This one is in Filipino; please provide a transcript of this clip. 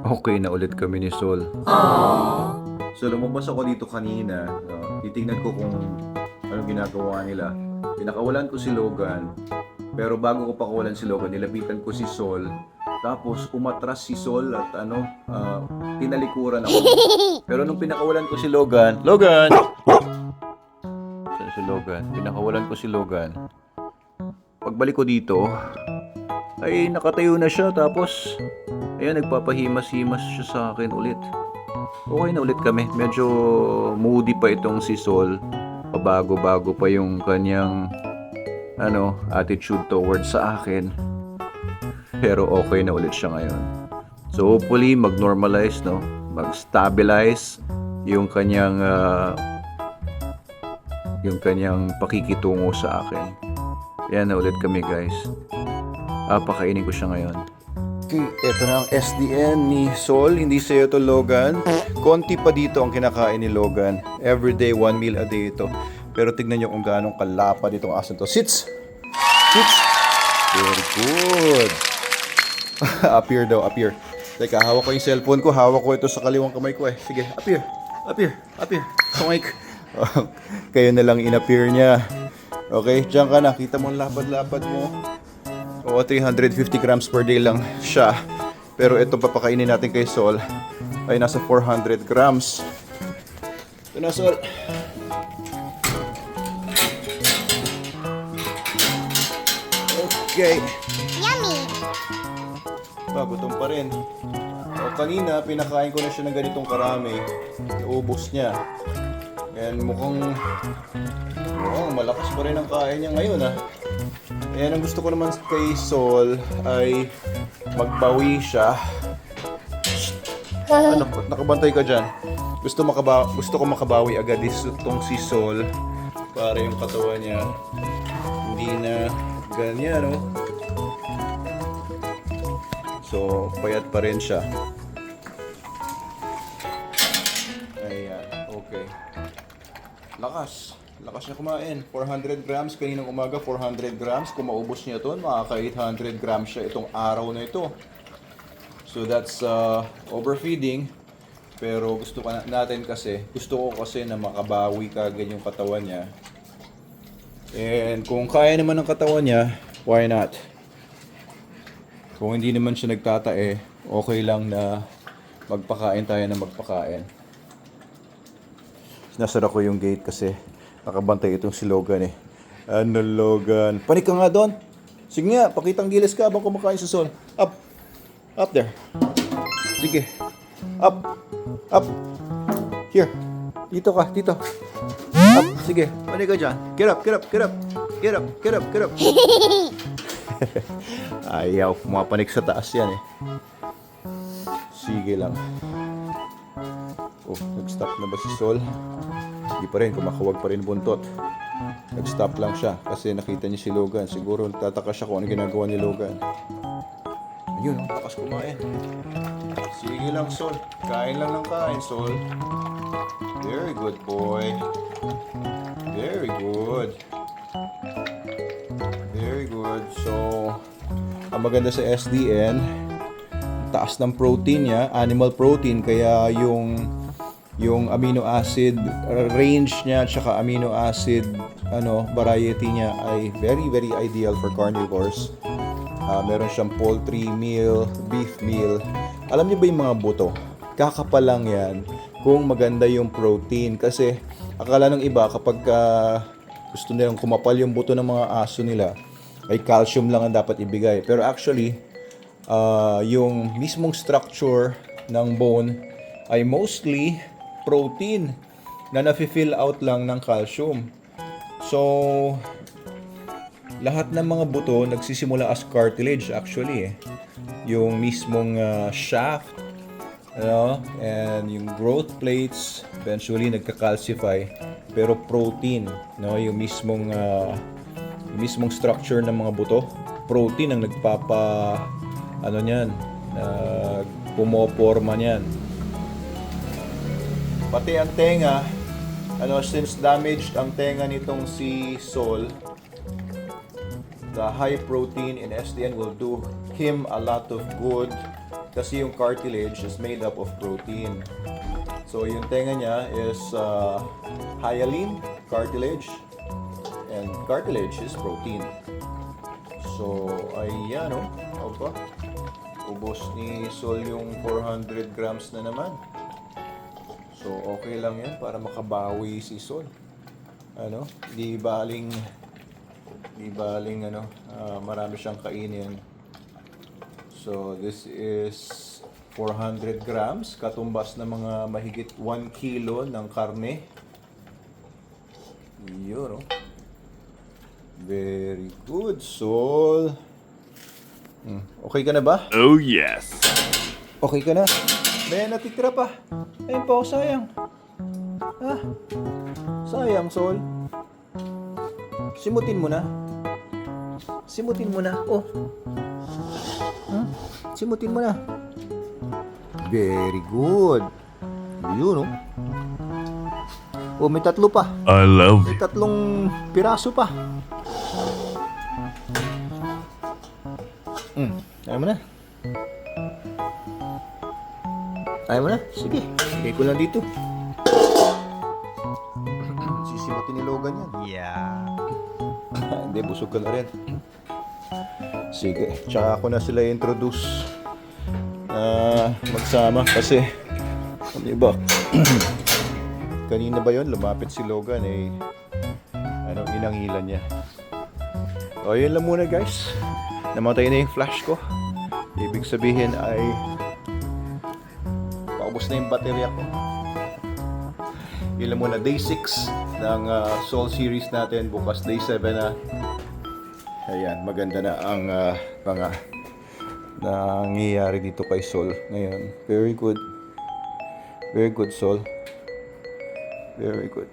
Okay na ulit kami ni Sol. So lumabas ako dito kanina, titignan ko kung anong ginagawa nila. Pinakawalan ko si Logan, pero bago ko pakawalan si Logan, nilapitan ko si Sol. Tapos umatras si Sol at tinalikuran ako. Pero nung pinakawalan ko si Logan, Saan si Logan? Pinakawalan ko si Logan. Pagbalik ko dito, ay nakatayo na siya, tapos ayan, nagpapahimas-himas siya sa akin ulit. Okay na ulit kami. Medyo moody pa itong si Sol. Pabago-bago pa yung kanyang attitude towards sa akin. Pero okay na ulit siya ngayon. So hopefully mag-normalize, no? Mag-stabilize yung kanyang pakikitungo sa akin. Yan na ulit kami, guys. Pakainin ko siya ngayon. Okay, eto na ang SDN ni Sol. Hindi sa'yo to, Logan. Konti pa dito ang kinakain ni Logan. Everyday, 1 meal a day ito. Pero tignan nyo kung gaano kalapad itong aso to. Sits! Sits! Very good! Up here daw, up here. Teka, hawak ko yung cellphone ko. Hawak ko ito sa kaliwang kamay ko eh. Sige, up here. Up here. Up here. Soink. Kayo na lang in-appear niya. Okay, diyan ka na. Kita mo ang lapad-lapad mo. Oo, 350 grams per day lang siya. Pero ito papakainin natin kay Sol ay nasa 400 grams. Ito na, Sol. Okay. Yummy! Gutom pa rin. Kanina, pinakain ko na siya ng ganitong karami. Naubos niya. Ayan, mukhang malakas pa rin ang kain niya ngayon, ha. Ayan, ang gusto ko naman kay Sol ay magbawi siya. Ano, nakabantay ka dyan? Gusto ko makabawi agad itong si Sol para yung katawan niya hindi na ganyan, no? So, payat pa rin siya. Ayan, okay. Lakas niya kumain. 400 grams kaninang umaga, 400 grams. Kung maubos niya ito, makaka-800 grams siya itong araw na ito. So that's overfeeding. Pero gusto ko kasi na makabawi kagad yung katawan niya. And kung kaya naman ng katawan niya, why not? Kung hindi naman siya nagtatae, okay lang na magpakain tayo na magpakain. Nasara ko yung gate kasi nakabantay itong si Logan eh. Ano, Logan? Panik ka nga doon. Sige nga, pakitang gilas ka habang kumakain sa Sol. Up. Up there. Sige. Up. Up. Here. Dito ka, dito. Up. Sige. Panik ka dyan. Get up, get up, get up. Get up, get up, get up. Ayaw, pumapanik sa taas yan eh. Sige lang. Oh, nag-stop na ba si Sol? Hindi pa rin, kumakawag pa rin buntot. Nag-stop lang siya kasi nakita niya si Logan. Siguro tataka siya kung ano ginagawa ni Logan. Ayun, takas kumain. Sige lang, Sol. Kain lang ng kain, Sol. Very good, boy. Very good. Very good. So, ang maganda sa SDN, taas ng protein niya, animal protein, kaya yung amino acid range niya tsaka amino acid variety niya ay very very ideal for carnivores. Meron siyang poultry meal, beef meal. Alam niyo ba yung mga buto? Kakapal lang yan kung maganda yung protein, kasi akala ng iba kapag gusto nilang kumapal yung buto ng mga aso nila ay calcium lang ang dapat ibigay. Pero actually, yung mismong structure ng bone ay mostly protein na nafi-fill out lang ng calcium. So, lahat ng mga buto nagsisimula as cartilage actually eh. Yung mismong shaft, and yung growth plates eventually nagka-calcify, pero protein, yung mismong structure ng mga buto, protein ang pumoporma niyan. Pati ang tenga, since damaged ang tenga nitong si Sol, the high protein in SDN will do him a lot of good Kasi yung cartilage is made up of protein. So yung tenga niya is hyaline cartilage. And cartilage is protein. So, ayan o. Opa. Ubos ni Sol yung 400 grams na naman. So, okay lang yan para makabawi si Sol. Ano? Di baling marami siyang kainin. So, this is 400 grams. Katumbas na mga mahigit 1 kilo ng karne. Yun o. Very good, Sol. Okay ka na ba? Oh yes. Okay ka na? May natitira pa. Ayun pa, sayang. Ha? Sayang, Sol. Simutin mo na. Simutin mo na. Oh. Simutin mo na. Very good. Yun, oh. Oh, may 3 pa. I love May you. 3 piraso pa. Ayaw mo na. Ayaw mo na? Sige. Sige ko lang dito. Sisimutin ni Logan yan. Yeah. Hindi, busog ka na rin. Sige. Tsaka ako na sila introduce magsama kasi ano ba? Kanina ba yon lumapit si Logan inangilan niya. O yun lang muna guys. Namatay na yung flash ko. Ibig sabihin ay paubos na yung baterya ko. Yun lang muna, day 6 ng Soul series natin. Bukas day 7 na. Ayan, maganda na ang mga nangyayari dito kay Soul ngayon. Very good. Very good, Soul. Very good.